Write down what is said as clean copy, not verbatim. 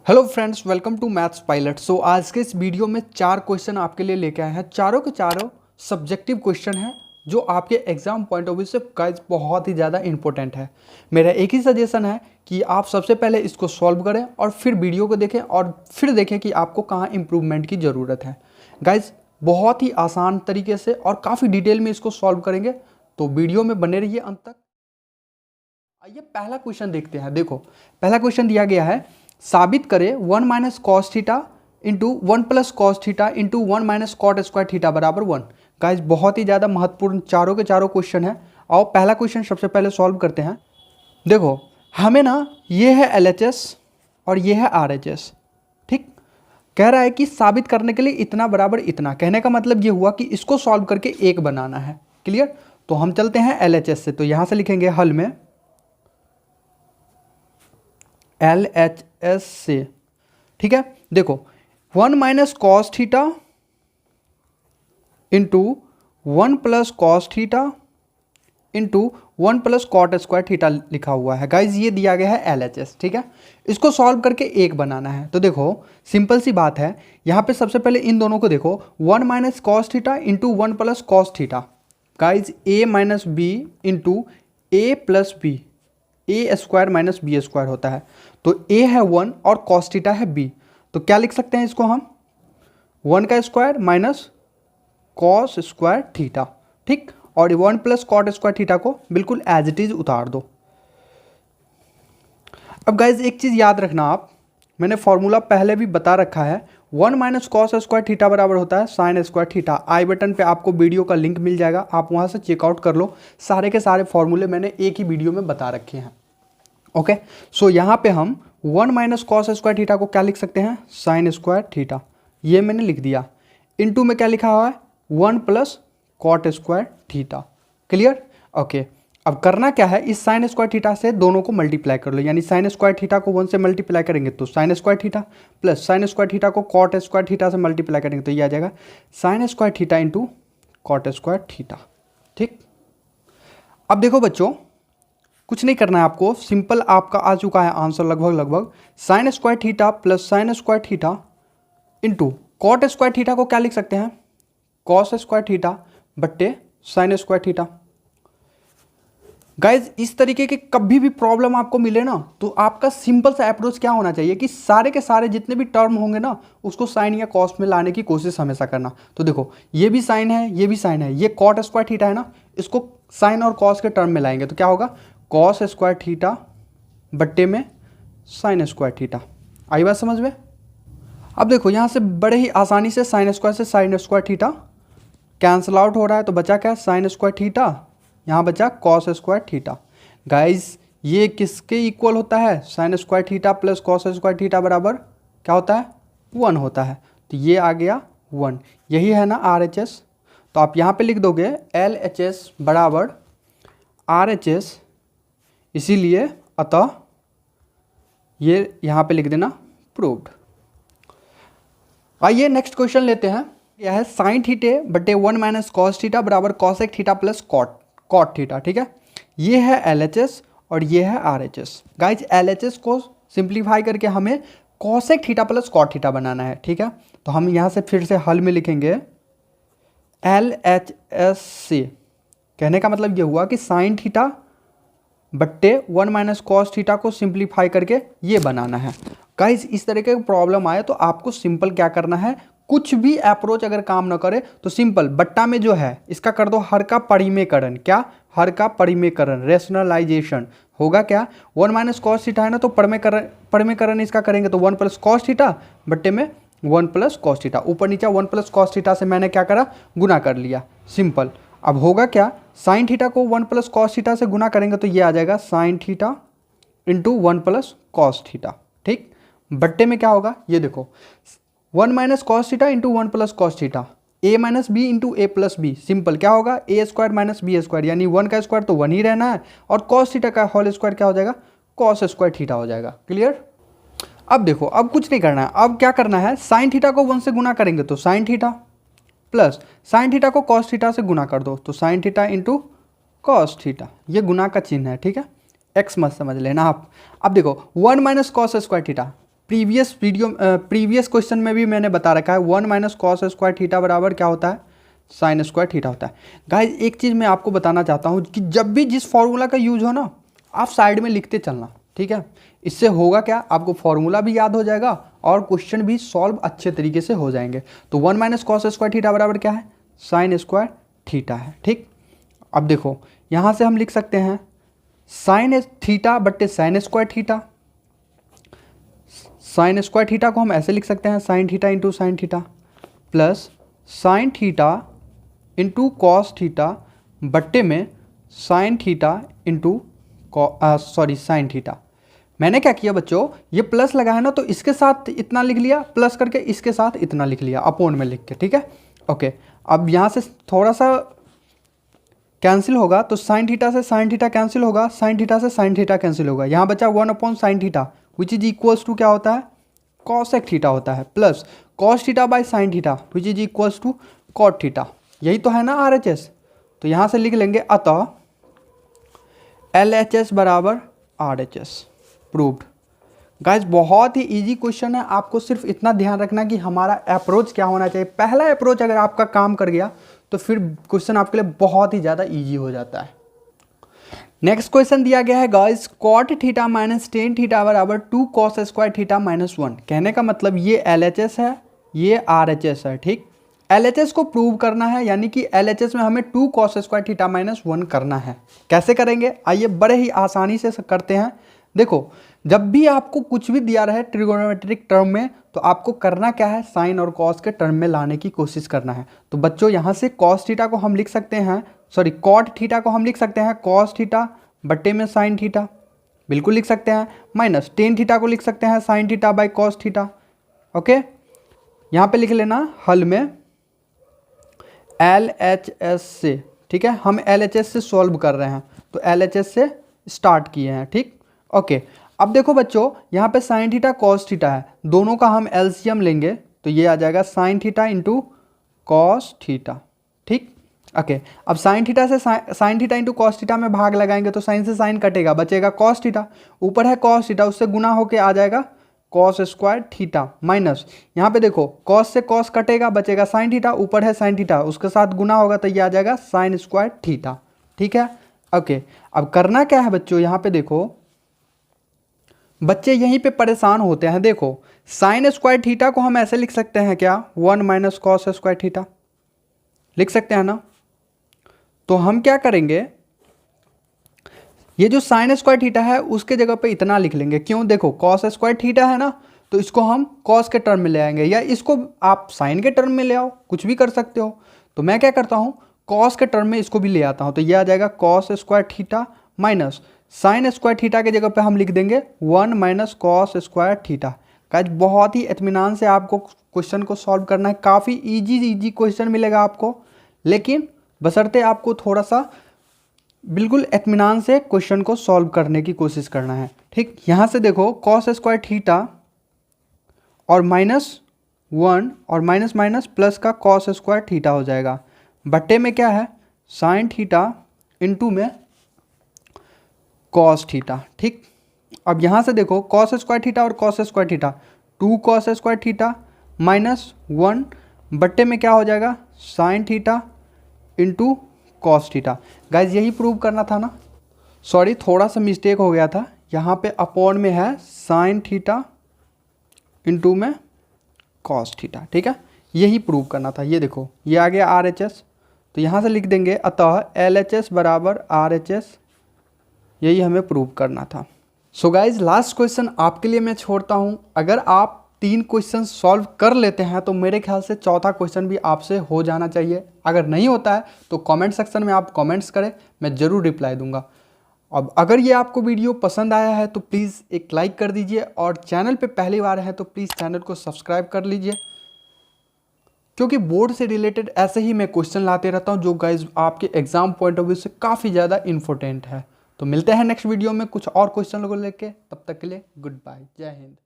Hello friends, welcome to maths pilot. So आज के इस वीडियो में 4 क्वेश्चन आपके लिए लेके आए हैं। चारों के चारों सब्जेक्टिव क्वेश्चन हैं जो आपके एग्जाम पॉइंट ऑफ व्यू से गाइस बहुत ही ज़्यादा इंपॉर्टेंट है। मेरा एक ही सजेशन है कि आप सबसे पहले इसको सॉल्व करें और फिर वीडियो को देखें और फिर देखें कि आपको कहाँ इंप्रूवमेंट की ज़रूरत है। गाइस बहुत ही आसान तरीके से और काफ़ी डिटेल में इसको सॉल्व करेंगे, तो वीडियो में बने रहिए अंत तक। आइए पहला क्वेश्चन देखते हैं। देखो पहला क्वेश्चन दिया गया है, साबित करें 1 minus cos theta into 1 plus cos theta into 1 minus cot square theta बराबर 1। गाइस बहुत ही ज़्यादा महत्वपूर्ण चारों के चारों क्वेश्चन है। और पहला क्वेश्चन सबसे पहले सॉल्व करते हैं। देखो हमें ना ये है LHS और ये है RHS, ठीक। कह रहा है कि साबित करने के लिए इतना बराबर इतना, कहने का मतलब ये हुआ कि इसको सॉल्व करके एक बनाना है। क्लियर। तो हम चलते हैं LHS से, तो यहाँ से लिखेंगे हल में LHS से, ठीक है। देखो 1 minus cos theta into 1 plus cos theta into 1 plus cot square theta लिखा हुआ है। गाइज ये दिया गया है LHS, ठीक है। इसको सॉल्व करके एक बनाना है। तो देखो सिंपल सी बात है, यहाँ पे सबसे पहले इन दोनों को देखो, 1 minus cos theta into 1 plus cos theta. Guys A minus B into A plus B, A square minus B square होता है। तो A है 1 और कॉस थीटा है B, तो क्या लिख सकते हैं इसको हम, 1 का square minus cos square theta, ठीक। और 1 प्लस कॉट स्क्वायर थीटा को बिल्कुल एज इट इज उतार दो। अब गाइज एक चीज़ याद रखना आप, मैंने फॉर्मूला पहले भी बता रखा है, 1 माइनस कॉस स्क्वायर थीटा बराबर होता है साइन स्क्वायर थीटा। आई बटन पे आपको वीडियो का लिंक मिल जाएगा, आप वहाँ से चेकआउट कर लो। सारे के सारे फॉर्मूले मैंने एक ही वीडियो में बता रखे हैं। ओके सो यहाँ पे हम 1 माइनस कॉस स्क्वायर थीटा को क्या लिख सकते हैं, साइन स्क्वायर थीटा, ये मैंने लिख दिया। इनटू में क्या लिखा हुआ है, 1 plus cot square theta. Clear. Okay अब करना क्या है, इस साइन स्क्वायर थीटा से दोनों को मल्टीप्लाई कर लो, यानी साइन स्क्वायर थीटा को 1 से मल्टीप्लाई करेंगे तो sine square theta, plus sine square theta को कॉट स्क्वायर थीटा से मल्टीप्लाई करेंगे तो ये आ जाएगा sine square theta into cot square theta, ठीक। अब देखो बच्चों कुछ नहीं करना है आपको, सिंपल आपका आ चुका है आंसर लगभग sine square theta plus sine square theta into cot square theta को क्या लिख सकते हैं, कॉस स्क्वायर थीटा बट्टे साइन स्क्वायर थीटा। गाइज इस तरीके के कभी भी प्रॉब्लम आपको मिले ना, तो आपका सिंपल सा अप्रोच क्या होना चाहिए कि सारे के सारे जितने भी टर्म होंगे ना उसको साइन या कॉस में लाने की कोशिश हमेशा करना। तो देखो ये भी साइन है, ये भी साइन है, ये कॉट स्क्वायर थीटा है ना, इसको साइन और कॉस के टर्म में लाएंगे तो क्या होगा, कॉस स्क्वायर थीटा बट्टे में साइन स्क्वायर थीटा। आई बात समझ में। अब देखो यहाँ से बड़े ही आसानी से साइन स्क्वायर से sign square theta cancel out हो रहा है, तो बचा क्या, साइन स्क्वायर थीटा, यहाँ बचा कॉस स्क्वायर थीटा। गाइज ये किसके इक्वल होता है, sign square theta plus cos square theta बराबर क्या होता है, 1 होता है। तो ये आ गया 1, यही है ना RHS। तो आप यहाँ पे लिख दोगे LHS बराबर RHS, इसीलिए अतः ये यहाँ पे लिख देना प्रूव्ड। आइए नेक्स्ट क्वेश्चन लेते हैं। यह है साइन थीटे बटे 1 माइनस कॉस थीटा बराबर cosec theta plus cot theta, ठीक है। ये है LHS और ये है RHS। गाइज LHS को सिंप्लीफाई करके हमें cosec theta plus cot theta बनाना है, ठीक है। तो हम यहाँ से फिर से हल में लिखेंगे LHS से, कहने का मतलब ये हुआ कि साइन थीटा बट्टे 1 माइनस कॉस थीटा को सिंप्लीफाई करके ये बनाना है। गाइज इस तरह के प्रॉब्लम आए तो आपको सिंपल क्या करना है, कुछ भी अप्रोच अगर काम ना करे तो सिंपल बट्टा में जो है इसका कर दो हर का परिमेयकरण। क्या, हर का परिमेयकरण, रेशनलाइजेशन। होगा क्या, 1 माइनस कॉस थीटा है ना, तो परिमेयकरण इसका करेंगे तो 1 प्लस कॉस थीटा बट्टे में 1 प्लस कॉस थीटा, ऊपर नीचे 1 प्लस कॉस थीटा से मैंने क्या करा, गुना कर लिया, सिंपल। अब होगा क्या, साइन थीटा को 1 प्लस कॉस थीटा से गुना करेंगे तो ये आ जाएगा sine theta into 1 plus cos theta, ठीक। बट्टे में क्या होगा, ये देखो 1 minus cos theta into 1 plus cos theta, A minus B into A plus B, simple क्या होगा, A square minus B square, यानी 1 का स्क्वायर तो 1 ही रहना है और कॉस थीटा का होल स्क्वायर क्या हो जाएगा, कॉस स्क्वायर थीटा हो जाएगा। क्लियर। अब देखो अब कुछ नहीं करना है, अब क्या करना है, साइन थीटा को 1 से गुना करेंगे तो sine theta, plus sine theta को कॉस थीटा से गुना कर दो तो sine theta into cos theta, ये गुना का चिन्ह है, ठीक है। एक्स मत समझ लेना आप। अब देखो 1 minus cos square theta, previous question में भी मैंने बता रखा है 1 माइनस कॉस स्क्वायर थीटा बराबर क्या होता है, साइन स्क्वायर थीटा होता है। गाइज एक चीज़ मैं आपको बताना चाहता हूँ कि जब भी जिस फॉर्मूला का यूज हो ना, आप साइड में लिखते चलना, ठीक है। इससे होगा क्या, आपको फॉर्मूला भी याद हो जाएगा और क्वेश्चन भी सॉल्व अच्छे तरीके से हो जाएंगे। तो 1 माइनस कॉस स्क्वायर थीटा बराबर क्या है, साइन स्क्वायर थीटा है, ठीक। अब देखो यहाँ से हम लिख सकते हैं साइन थीटा बट्टे sine square theta. Sign square theta को हम ऐसे लिख सकते हैं sign theta into sine theta plus sign theta into cos theta बट्टे में sign theta into sine theta. मैंने क्या किया बच्चों, ये प्लस लगा है ना, तो इसके साथ इतना लिख लिया, प्लस करके इसके साथ इतना लिख लिया अपोन में लिख के, ठीक है। ओके, अब यहाँ से थोड़ा सा कैंसिल होगा, तो साइन थीटा से साइन थीटा कैंसिल होगा, साइन थीटा से साइन थीटा कैंसिल होगा, यहाँ बचा 1 upon sine theta which is equals to क्या होता है, कॉसेक थीटा होता है, plus cos theta by sine theta which is equals to cot theta. यही तो है ना RHS। तो यहाँ से लिख लेंगे अतः LHS बराबर RHS, प्रूव्ड। गाइज बहुत ही इजी क्वेश्चन है, आपको सिर्फ इतना ध्यान रखना कि हमारा अप्रोच क्या होना चाहिए। पहला अप्रोच अगर आपका काम कर गया तो फिर क्वेश्चन आपके लिए बहुत ही ज़्यादा इजी हो जाता है। नेक्स्ट क्वेश्चन दिया गया है guys cot theta minus tan theta बराबर 2 कॉस स्क्वायर थीटा माइनस 1। कहने का मतलब ये LHS है, ये RHS है, ठीक। LHS को प्रूव करना है, यानी कि LHS में हमें 2 कॉस स्क्वायर थीटा माइनस 1 करना है। कैसे करेंगे, आइए बड़े ही आसानी से करते हैं। देखो जब भी आपको कुछ भी दिया रहे ट्रिगोनोमेट्रिक टर्म में, तो आपको करना क्या है, साइन और कॉस के टर्म में लाने की कोशिश करना है। तो बच्चों यहाँ से कॉस थीटा को हम लिख सकते हैं, सॉरी कॉट थीटा को हम लिख सकते हैं कॉस थीटा बट्टे में साइन थीटा, बिल्कुल लिख सकते हैं, माइनस टेन थीटा को लिख सकते हैं sine theta by cos theta. Okay, यहाँ पे लिख लेना हल में LHS से, ठीक है। हम LHS से सॉल्व कर रहे हैं, तो LHS से स्टार्ट किए हैं, ठीक। ओके, अब देखो बच्चों यहाँ पे साइन थीटा कॉस थीटा है, दोनों का हम LCM लेंगे तो ये आ जाएगा sine theta into cos theta, ठीक। ओके, अब साइन थीटा से sine theta into cos theta में भाग लगाएंगे तो साइन से साइन कटेगा, बचेगा कॉस थीटा, ऊपर है कॉस थीटा, उससे गुना होके आ जाएगा कॉस स्क्वायर थीटा, माइनस यहाँ पे देखो कॉस से कॉस कटेगा, बचेगा साइन थीटा, ऊपर है साइन थीटा, उसके साथ गुना होगा तो ये आ जाएगा साइन स्क्वायर थीटा, ठीक है। ओके, अब करना क्या है बच्चों, यहाँ पे देखो बच्चे यहीं पे परेशान होते हैं। देखो साइन स्क्वायर थीटा को हम ऐसे लिख सकते हैं क्या, 1 माइनस कॉस स्क्वायर थीटा लिख सकते हैं ना। तो हम क्या करेंगे, ये जो साइन स्क्वायर थीटा है उसके जगह पे इतना लिख लेंगे। क्यों, देखो कॉस स्क्वायर थीटा है ना, तो इसको हम कॉस के टर्म में ले आएंगे, या इसको आप साइन के टर्म में ले आओ, कुछ भी कर सकते हो। तो मैं क्या करता हूँ, कॉस के टर्म में इसको भी ले आता हूँ, तो ये आ जाएगा cos square theta minus sign square theta के जगह पे हम लिख देंगे 1 minus cos square theta. Guys बहुत ही इत्मीनान से आपको क्वेश्चन को सॉल्व करना है, काफ़ी इजी क्वेश्चन मिलेगा आपको, लेकिन बशर्ते आपको थोड़ा सा बिल्कुल इत्मीनान से क्वेश्चन को सॉल्व करने की कोशिश करना है, ठीक। यहाँ से देखो कॉस स्क्वायर थीटा और -1 और माइनस माइनस प्लस का कॉस स्क्वायर थीटा हो जाएगा, बट्टे में क्या है साइन थीटा इंटू में कॉस थीटा, ठीक। अब यहाँ से देखो कॉस स्क्वायर थीटा और cos square theta, 2 cos square theta -1 बट्टे में क्या हो जाएगा sine theta into cos theta. Guys यही प्रूव करना था ना, सॉरी थोड़ा सा मिस्टेक हो गया था, यहाँ पे अपॉन में है साइन थीटा इंटू में कॉस थीटा, ठीक है, यही प्रूव करना था। ये देखो ये आ गया RHS, तो यहाँ से लिख देंगे अतः LHS बराबर RHS, यही हमें प्रूव करना था। सो गाइज लास्ट क्वेश्चन आपके लिए मैं छोड़ता हूँ। अगर आप 3 क्वेश्चन सॉल्व कर लेते हैं तो मेरे ख्याल से चौथा क्वेश्चन भी आपसे हो जाना चाहिए। अगर नहीं होता है तो कमेंट सेक्शन में आप कमेंट्स करें, मैं ज़रूर रिप्लाई दूंगा। अब अगर ये आपको वीडियो पसंद आया है तो प्लीज़ एक लाइक कर दीजिए, और चैनल पे पहली बार है तो प्लीज़ चैनल को सब्सक्राइब कर लीजिए, क्योंकि बोर्ड से रिलेटेड ऐसे ही मैं क्वेश्चन लाते रहता हूँ जो गाइज आपके एग्जाम पॉइंट ऑफ व्यू से काफ़ी ज़्यादा इंपॉर्टेंट है। तो मिलते हैं नेक्स्ट वीडियो में कुछ और क्वेश्चन को लेके, तब तक के लिए गुड बाय, जय हिंद।